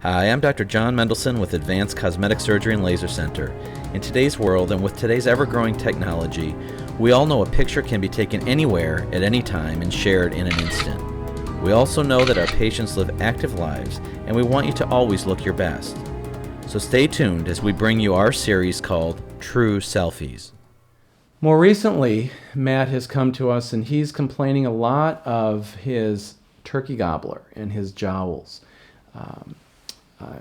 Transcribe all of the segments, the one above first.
Hi, I'm Dr. John Mendelson with Advanced Cosmetic Surgery and Laser Center. In today's world and with today's ever-growing technology, we all know a picture can be taken anywhere at any time and shared in an instant. We also know that our patients live active lives and we want you to always look your best. So stay tuned as we bring you our series called True Selfies. More recently, Matt has come to us and he's complaining a lot of his turkey gobbler and his jowls.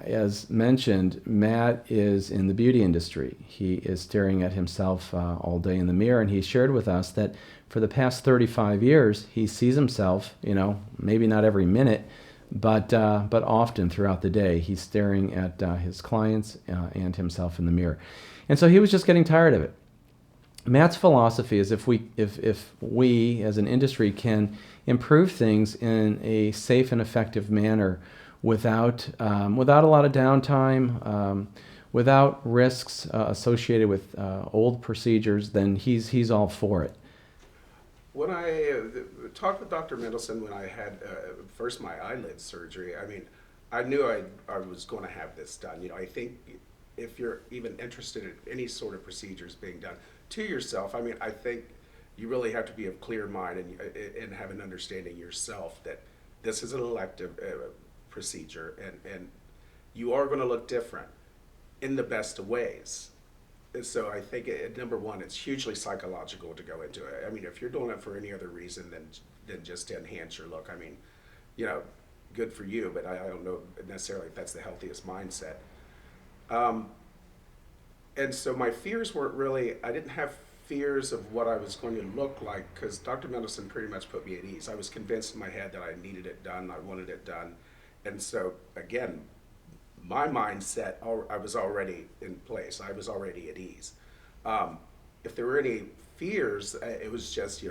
As mentioned, Matt is in the beauty industry. He is staring at himself all day in the mirror, and he shared with us that for the past 35 years, he sees himself, maybe not every minute, but often throughout the day, he's staring at his clients and himself in the mirror. And so he was just getting tired of it. Matt's philosophy is if we as an industry can improve things in a safe and effective manner without a lot of downtime, without risks associated with old procedures, then he's all for it. When I talked with Dr. Mendelson when I had first my eyelid surgery, I knew I was going to have this done. I think if you're even interested in any sort of procedures being done to yourself, I think you really have to be of clear mind and have an understanding yourself that this is an elective procedure and you are going to look different in the best of ways. And so I think number one, it's hugely psychological to go into it. If you're doing it for any other reason than just to enhance your look, good for you, but I don't know necessarily if that's the healthiest mindset. And so my fears weren't really, I didn't have fears of what I was going to look like because Dr. Mendelson pretty much put me at ease. I was convinced in my head that I needed it done, I wanted it done. And so, again, my mindset, I was already in place. I was already at ease. If there were any fears, it was just,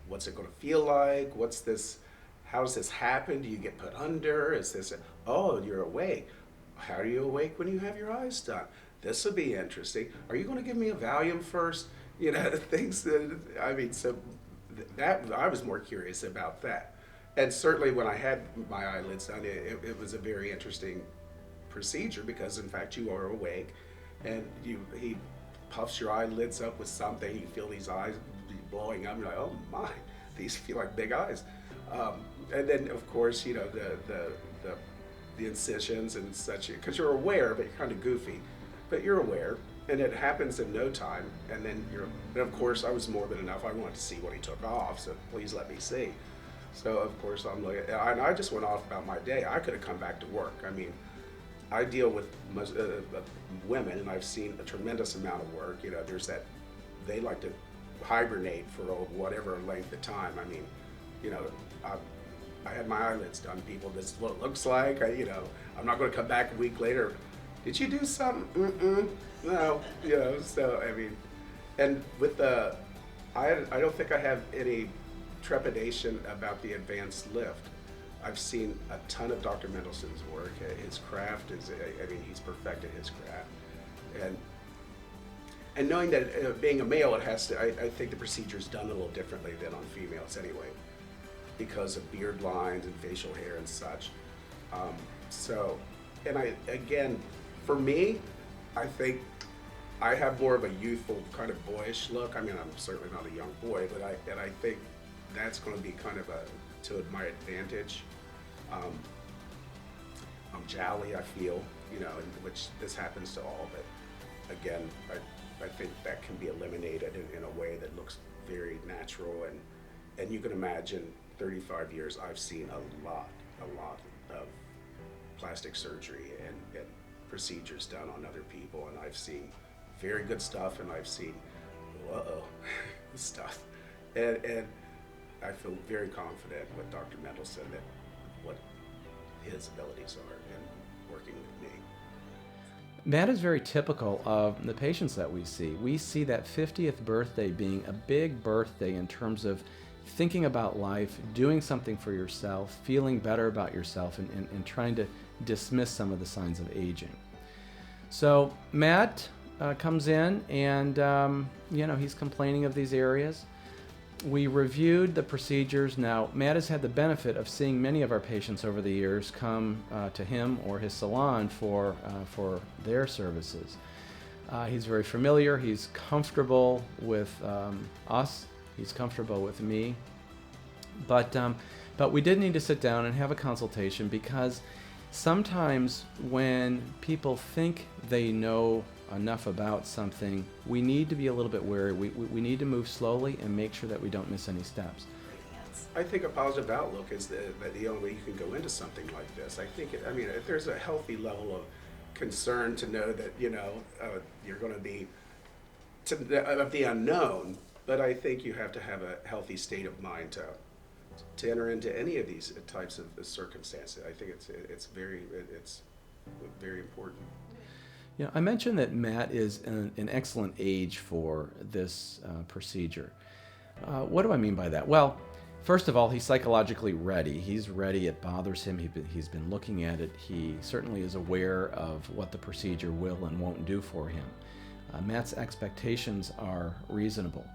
what's it going to feel like? What's this? How does this happen? Do you get put under? Is this, you're awake. How are you awake when you have your eyes done? This will be interesting. Are you going to give me a Valium first? Things that, so that I was more curious about that. And certainly when I had my eyelids done, it was a very interesting procedure because in fact you are awake and he puffs your eyelids up with something, you feel these eyes blowing up, you're like, oh my, these feel like big eyes. And then of course, the incisions and such, because you're aware, but you're kind of goofy, but you're aware. And it happens in no time, and then and of course I was morbid enough, I wanted to see what he took off, so please let me see. So of course I'm like, and I just went off about my day. I could have come back to work. I deal with women, and I've seen a tremendous amount of work. There's that, they like to hibernate for whatever length of time. I had my eyelids done. People, this is what it looks like. I'm not going to come back a week later. Did you do something? No. And with I don't think I have any trepidation about the advanced lift. I've seen a ton of Dr. Mendelson's work. His craft is, he's perfected his craft. And knowing that being a male, it has to, I think the procedure's done a little differently than on females anyway, because of beard lines and facial hair and such. Again, for me, I think I have more of a youthful, kind of boyish look. I'm certainly not a young boy, but I think that's going to be kind of to my advantage. I'm jowly, I feel, which this happens to all, but again, I think that can be eliminated in a way that looks very natural, and you can imagine 35 years, I've seen a lot of plastic surgery and procedures done on other people, and I've seen very good stuff, and I've seen stuff, and I feel very confident with Dr. Mendelson that what his abilities are in working with me. Matt is very typical of the patients that we see. We see that 50th birthday being a big birthday in terms of thinking about life, doing something for yourself, feeling better about yourself, and trying to dismiss some of the signs of aging. So Matt comes in and, he's complaining of these areas. We reviewed the procedures. Now, Matt has had the benefit of seeing many of our patients over the years come to him or his salon for their services. He's very familiar. He's comfortable with us. He's comfortable with me. But we did need to sit down and have a consultation, because sometimes when people think they know enough about something, we need to be a little bit wary. We need to move slowly and make sure that we don't miss any steps. I think a positive outlook is the only way you can go into something like this. I think, if there's a healthy level of concern to know that, you're going to be of the unknown, but I think you have to have a healthy state of mind to enter into any of these types of circumstances. I think it's very important. I mentioned that Matt is an excellent age for this procedure. What do I mean by that? Well, first of all, he's psychologically ready. He's ready. It bothers him. He's been looking at it. He certainly is aware of what the procedure will and won't do for him. Matt's expectations are reasonable.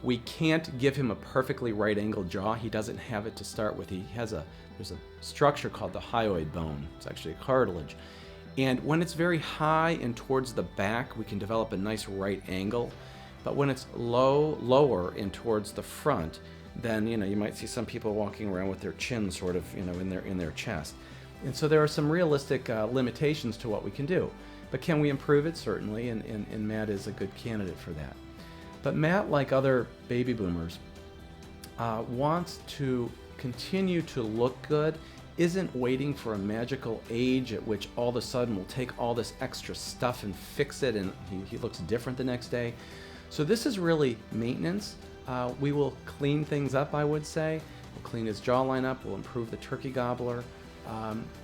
We can't give him a perfectly right-angled jaw. He doesn't have it to start with. There's a structure called the hyoid bone. It's actually a cartilage. And when it's very high and towards the back, we can develop a nice right angle. But when it's lower and towards the front, then you might see some people walking around with their chin sort of in their chest. And so there are some realistic limitations to what we can do. But can we improve it? Certainly, and Matt is a good candidate for that. But Matt, like other baby boomers, wants to continue to look good, isn't waiting for a magical age at which all of a sudden we'll take all this extra stuff and fix it and he looks different the next day. So this is really maintenance. We will clean things up, I would say. We'll clean his jawline up, we'll improve the turkey gobbler,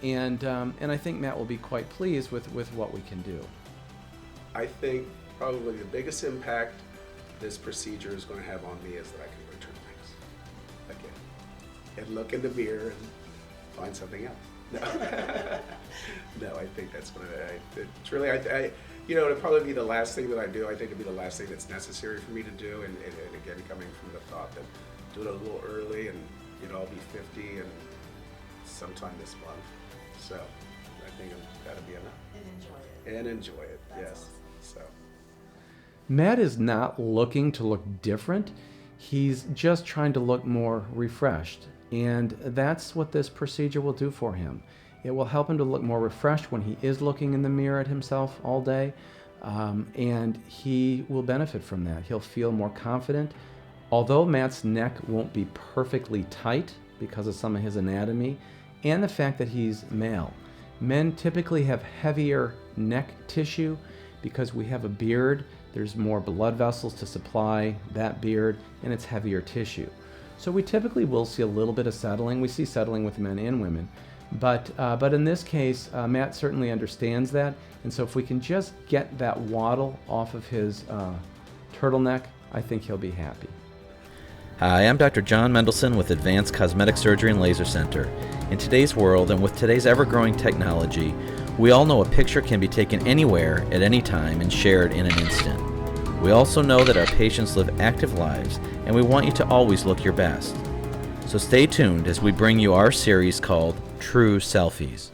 and I think Matt will be quite pleased with what we can do. I think probably the biggest impact this procedure is going to have on me is that I can return things again and look in the mirror and find something else. No, I think that's what it's really, it'll probably be the last thing that I do. I think it'll be the last thing that's necessary for me to do. And again, coming from the thought that do it a little early and, I'll be 50 and sometime this month. So I think that'll be enough. And enjoy it. That's yes. Awesome. So. Matt is not looking to look different. He's just trying to look more refreshed. And that's what this procedure will do for him. It will help him to look more refreshed when he is looking in the mirror at himself all day, and he will benefit from that. He'll feel more confident. Although Matt's neck won't be perfectly tight because of some of his anatomy and the fact that he's male, men typically have heavier neck tissue because we have a beard. There's more blood vessels to supply that beard, and it's heavier tissue. So we typically will see a little bit of settling. We see settling with men and women. But in this case, Matt certainly understands that. And so if we can just get that waddle off of his turtleneck, I think he'll be happy. Hi, I'm Dr. John Mendelson with Advanced Cosmetic Surgery and Laser Center. In today's world and with today's ever-growing technology, we all know a picture can be taken anywhere at any time and shared in an instant. We also know that our patients live active lives, and we want you to always look your best. So stay tuned as we bring you our series called True Selfies.